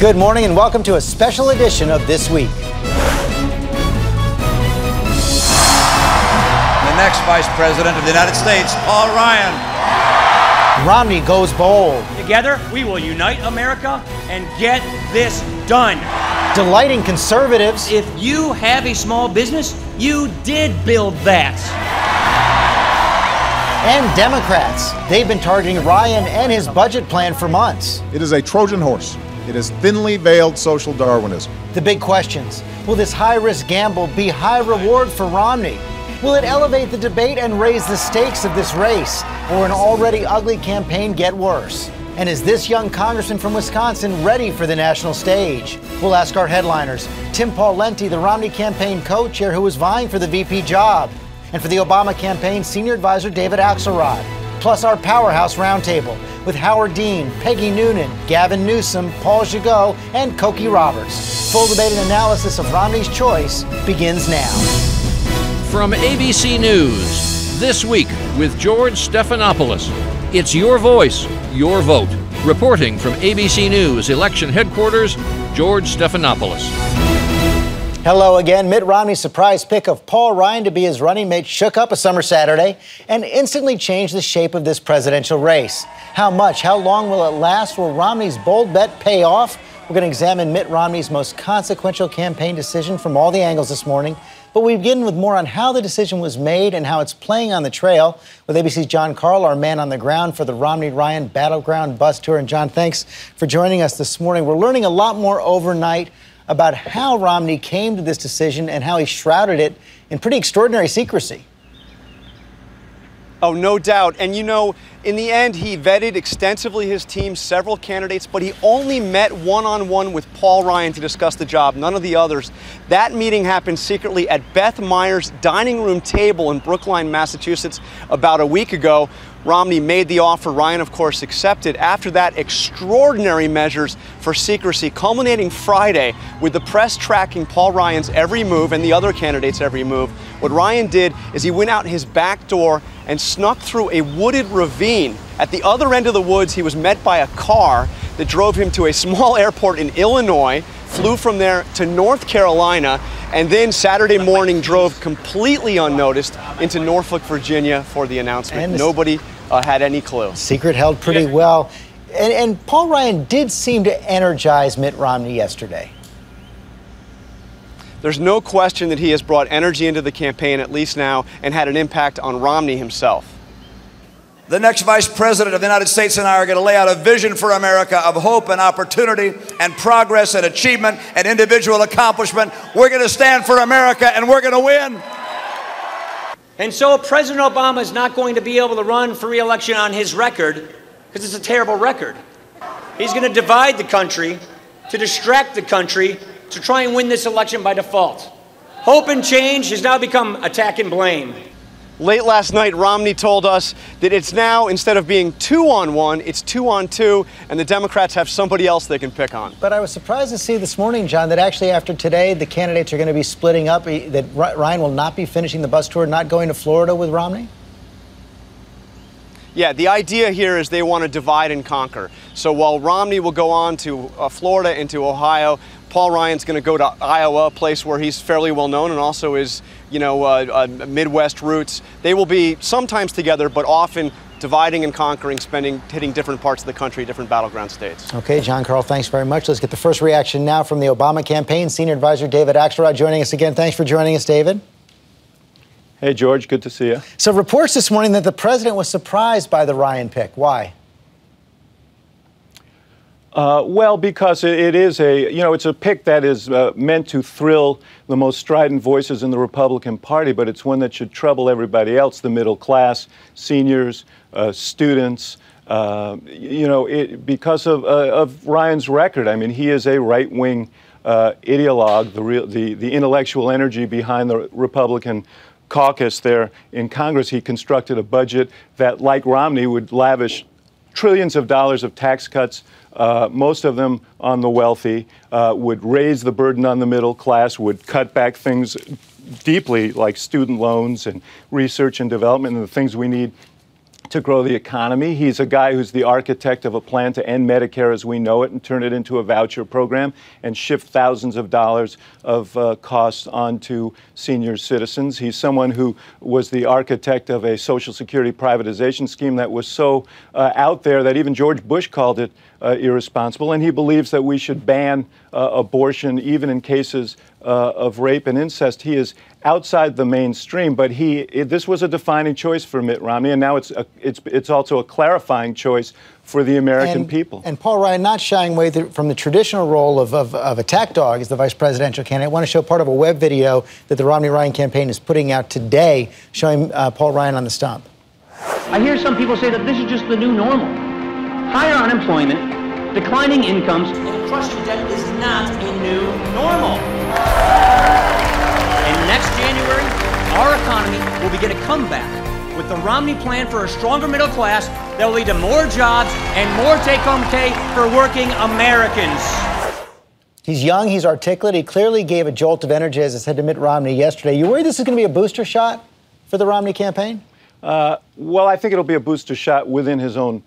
Good morning and welcome to a special edition of This Week. The next Vice President of the United States, Paul Ryan. Romney goes bold. Together, we will unite America and get this done. Delighting conservatives. If you have a small business, you did build that. And Democrats. They've been targeting Ryan and his budget plan for months. It is a Trojan horse. It is thinly veiled social Darwinism. The big questions. Will this high-risk gamble be high reward for Romney? Will it elevate the debate and raise the stakes of this race? Or an already ugly campaign get worse? And is this young congressman from Wisconsin ready for the national stage? We'll ask our headliners. Tim Pawlenty, the Romney campaign co-chair who was vying for the VP job. And for the Obama campaign, senior advisor David Axelrod. Plus our Powerhouse Roundtable with Howard Dean, Peggy Noonan, Gavin Newsom, Paul Gigot, and Cokie Roberts. Full debate and analysis of Romney's choice begins now. From ABC News, This Week with George Stephanopoulos. It's your voice, your vote. Reporting from ABC News Election Headquarters, George Stephanopoulos. Hello again. Mitt Romney's surprise pick of Paul Ryan to be his running mate shook up a summer Saturday and instantly changed the shape of this presidential race. How much? How long will it last? Will Romney's bold bet pay off? We're going to examine Mitt Romney's most consequential campaign decision from all the angles this morning. But we begin with more on how the decision was made and how it's playing on the trail with ABC's John Carl, our man on the ground for the Romney-Ryan Battleground Bus Tour. And John, thanks for joining us this morning. We're learning a lot more overnight about how Romney came to this decision and how he shrouded it in pretty extraordinary secrecy. Oh, no doubt. And you know, in the end, he vetted extensively his team, several candidates, but he only met one-on-one with Paul Ryan to discuss the job, none of the others. That meeting happened secretly at Beth Meyer's dining room table in Brookline, Massachusetts, about a week ago. Romney made the offer. Ryan, of course, accepted. After that, extraordinary measures for secrecy, culminating Friday with the press tracking Paul Ryan's every move and the other candidates' every move. What Ryan did is he went out his back door and snuck through a wooded ravine. At the other end of the woods, he was met by a car that drove him to a small airport in Illinois, flew from there to North Carolina, and then Saturday morning drove completely unnoticed into Norfolk, Virginia for the announcement. And nobody had any clue. Secret held pretty well. And Paul Ryan did seem to energize Mitt Romney yesterday. There's no question that he has brought energy into the campaign, at least now, and had an impact on Romney himself. The next Vice President of the United States and I are going to lay out a vision for America of hope and opportunity and progress and achievement and individual accomplishment. We're going to stand for America and we're going to win. And so President Obama is not going to be able to run for re-election on his record because it's a terrible record. He's going to divide the country, to distract the country, to try and win this election by default. Hope and change has now become attack and blame. Late last night, Romney told us that it's now, instead of being 2-on-1, it's 2-on-2, and the Democrats have somebody else they can pick on. But I was surprised to see this morning, John, that actually after today, the candidates are going to be splitting up, that Ryan will not be finishing the bus tour, not going to Florida with Romney? Yeah, the idea here is they want to divide and conquer. So while Romney will go on to Florida and to Ohio, Paul Ryan's going to go to Iowa, a place where he's fairly well known and also is, you know, Midwest roots. They will be sometimes together, but often dividing and conquering, hitting different parts of the country, different battleground states. Okay, John Carl, thanks very much. Let's get the first reaction now from the Obama campaign. Senior advisor David Axelrod joining us again. Thanks for joining us, David. Hey, George, good to see you. So reports this morning that the president was surprised by the Ryan pick. Why? Well, because it is it's a pick that is meant to thrill the most strident voices in the Republican Party, but it's one that should trouble everybody else, the middle class, seniors, students, because of Ryan's record. I mean, he is a right-wing ideologue, the intellectual energy behind the Republican caucus there in Congress. He constructed a budget that, like Romney, would lavish trillions of dollars of tax cuts, most of them on the wealthy, would raise the burden on the middle class, would cut back things deeply like student loans and research and development and the things we need to grow the economy. He's a guy who's the architect of a plan to end Medicare as we know it and turn it into a voucher program and shift thousands of dollars of costs onto senior citizens. He's someone who was the architect of a Social Security privatization scheme that was so out there that even George Bush called it irresponsible. And he believes that we should ban abortion even in cases of rape and incest. He is outside the mainstream, but this was a defining choice for Mitt Romney, and now it's also a clarifying choice for the American people. And Paul Ryan, not shying away from the traditional role of attack dog as the vice presidential candidate, I want to show part of a web video that the Romney-Ryan campaign is putting out today showing Paul Ryan on the stump. I hear some people say that this is just the new normal. Higher unemployment, declining incomes, and crushing debt is not a new normal. And next January, our economy will begin a comeback with the Romney plan for a stronger middle class that will lead to more jobs and more take-home pay for working Americans. He's young, he's articulate, he clearly gave a jolt of energy, as I said to Mitt Romney yesterday. You worry this is going to be a booster shot for the Romney campaign? Well, I think it'll be a booster shot within his own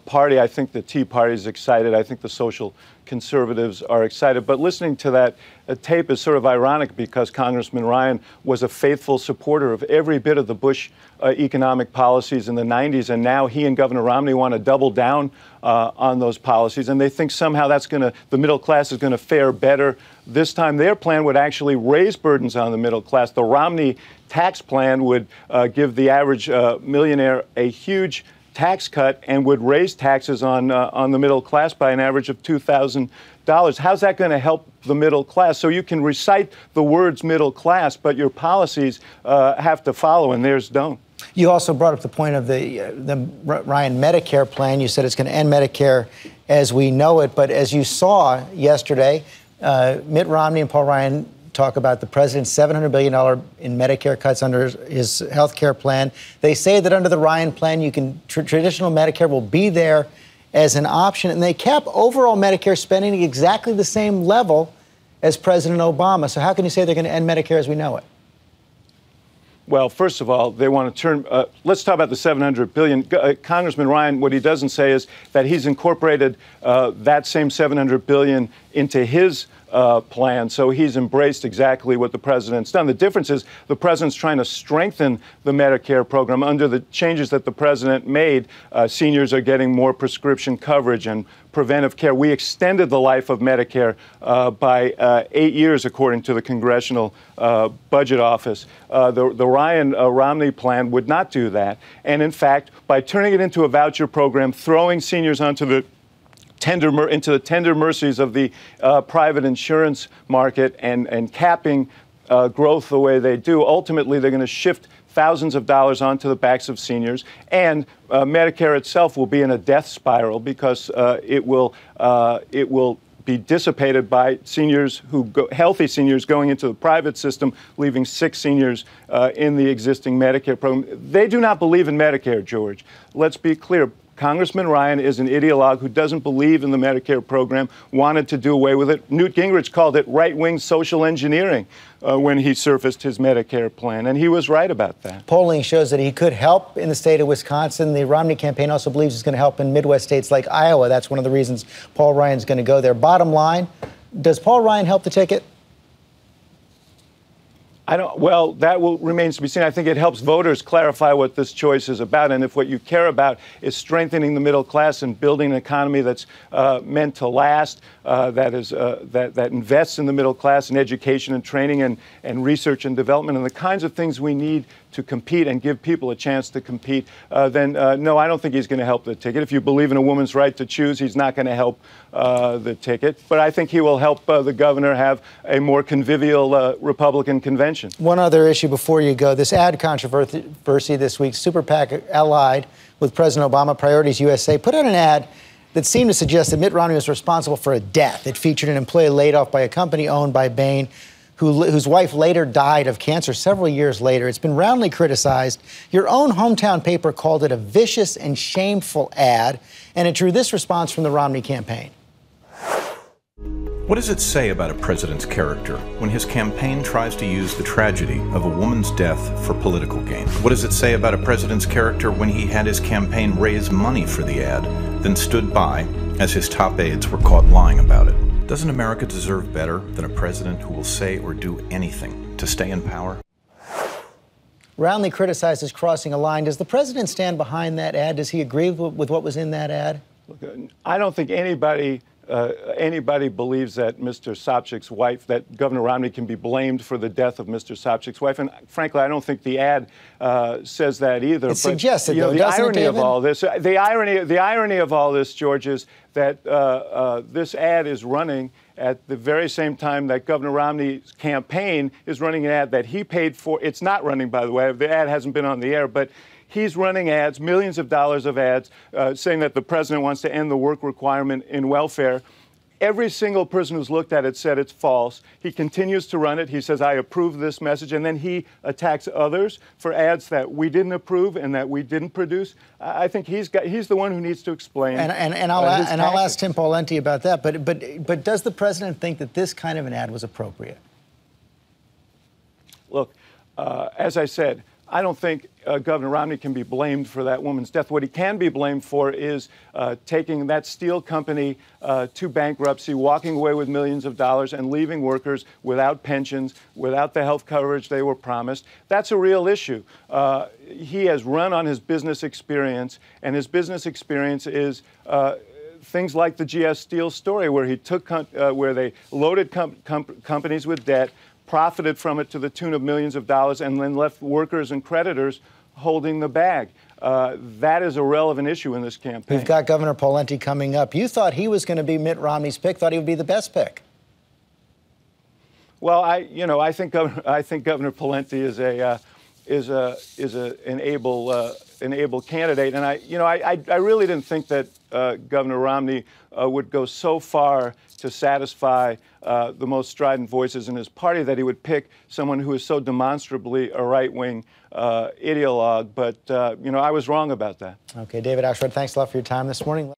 party. I think the Tea Party is excited. I think the social conservatives are excited. But listening to that tape is sort of ironic because Congressman Ryan was a faithful supporter of every bit of the Bush economic policies in the 90s. And now he and Governor Romney want to double down on those policies. And they think somehow the middle class is going to fare better this time. Their plan would actually raise burdens on the middle class. The Romney tax plan would give the average millionaire a huge tax cut and would raise taxes on the middle class by an average of $2,000. How's that going to help the middle class? So you can recite the words middle class, but your policies have to follow, and theirs don't. You also brought up the point of the Ryan Medicare plan. You said it's going to end Medicare as we know it. But as you saw yesterday, Mitt Romney and Paul Ryan talk about the president's $700 billion in Medicare cuts under his health care plan. They say that under the Ryan plan, traditional Medicare will be there as an option. And they cap overall Medicare spending at exactly the same level as President Obama. So how can you say they're going to end Medicare as we know it? Well, first of all, they want to turn. Let's talk about the $700 billion. Congressman Ryan, what he doesn't say is that he's incorporated that same $700 billion into his plan. So he's embraced exactly what the president's done. The difference is the president's trying to strengthen the Medicare program. Under the changes that the president made, seniors are getting more prescription coverage and preventive care. We extended the life of Medicare by 8 years, according to the Congressional Budget Office. The Ryan Romney plan would not do that. And in fact, by turning it into a voucher program, throwing seniors onto the tender mercies of the private insurance market and capping growth the way they do, ultimately they're going to shift thousands of dollars onto the backs of seniors, and Medicare itself will be in a death spiral because it will be dissipated by seniors healthy seniors going into the private system, leaving sick seniors in the existing Medicare program. They do not believe in Medicare, George. Let's be clear. Congressman Ryan is an ideologue who doesn't believe in the Medicare program, wanted to do away with it. Newt Gingrich called it right-wing social engineering when he surfaced his Medicare plan, and he was right about that. Polling shows that he could help in the state of Wisconsin. The Romney campaign also believes he's going to help in Midwest states like Iowa. That's one of the reasons Paul Ryan's going to go there. Bottom line, does Paul Ryan help the ticket? Well, that remains to be seen. I think it helps voters clarify what this choice is about. And if what you care about is strengthening the middle class and building an economy that's meant to last, that invests in the middle class in education and training and research and development and the kinds of things we need to compete and give people a chance to compete, then no, I don't think he's going to help the ticket. If you believe in a woman's right to choose, he's not going to help the ticket. But I think he will help the governor have a more convivial Republican convention. One other issue before you go. This ad controversy this week, Super PAC allied with President Obama, Priorities USA, put out an ad that seemed to suggest that Mitt Romney was responsible for a death. It featured an employee laid off by a company owned by Bain, whose wife later died of cancer several years later. It's been roundly criticized. Your own hometown paper called it a vicious and shameful ad, and it drew this response from the Romney campaign. What does it say about a president's character when his campaign tries to use the tragedy of a woman's death for political gain? What does it say about a president's character when he had his campaign raise money for the ad, then stood by as his top aides were caught lying about it? Doesn't America deserve better than a president who will say or do anything to stay in power? Roundly criticizes crossing a line. Does the president stand behind that ad? Does he agree with what was in that ad? Look, I don't think anybody believes that Mr. Sopcich's wife, that Governor Romney can be blamed for the death of Mr. Sopcich's wife. And frankly, I don't think the ad says that either. It suggests it, though, the doesn't irony it, of all this, the irony of all this, George, is that this ad is running at the very same time that Governor Romney's campaign is running an ad that he paid for. It's not running, by the way. The ad hasn't been on the air, but he's running ads, millions of dollars of ads, saying that the president wants to end the work requirement in welfare. Every single person who's looked at it said it's false. He continues to run it. He says, I approve this message. And then he attacks others for ads that we didn't approve and that we didn't produce. I think he's the one who needs to explain. And I'll ask Tim Pawlenty about that. But does the president think that this kind of an ad was appropriate? Look, as I said, I don't think Governor Romney can be blamed for that woman's death. What he can be blamed for is taking that steel company to bankruptcy, walking away with millions of dollars, and leaving workers without pensions, without the health coverage they were promised. That's a real issue. He has run on his business experience, and his business experience is things like the GS Steel story, where he took where they loaded companies with debt, profited from it to the tune of millions of dollars, and then left workers and creditors holding the bag. That is a relevant issue in this campaign. We've got Governor Pawlenty coming up. You thought he was going to be Mitt Romney's pick, thought he would be the best pick. Well, I think Governor Pawlenty is an able candidate, and I really didn't think that Governor Romney would go so far to satisfy the most strident voices in his party that he would pick someone who is so demonstrably a right-wing ideologue. But I was wrong about that. Okay, David Axelrod, thanks a lot for your time this morning.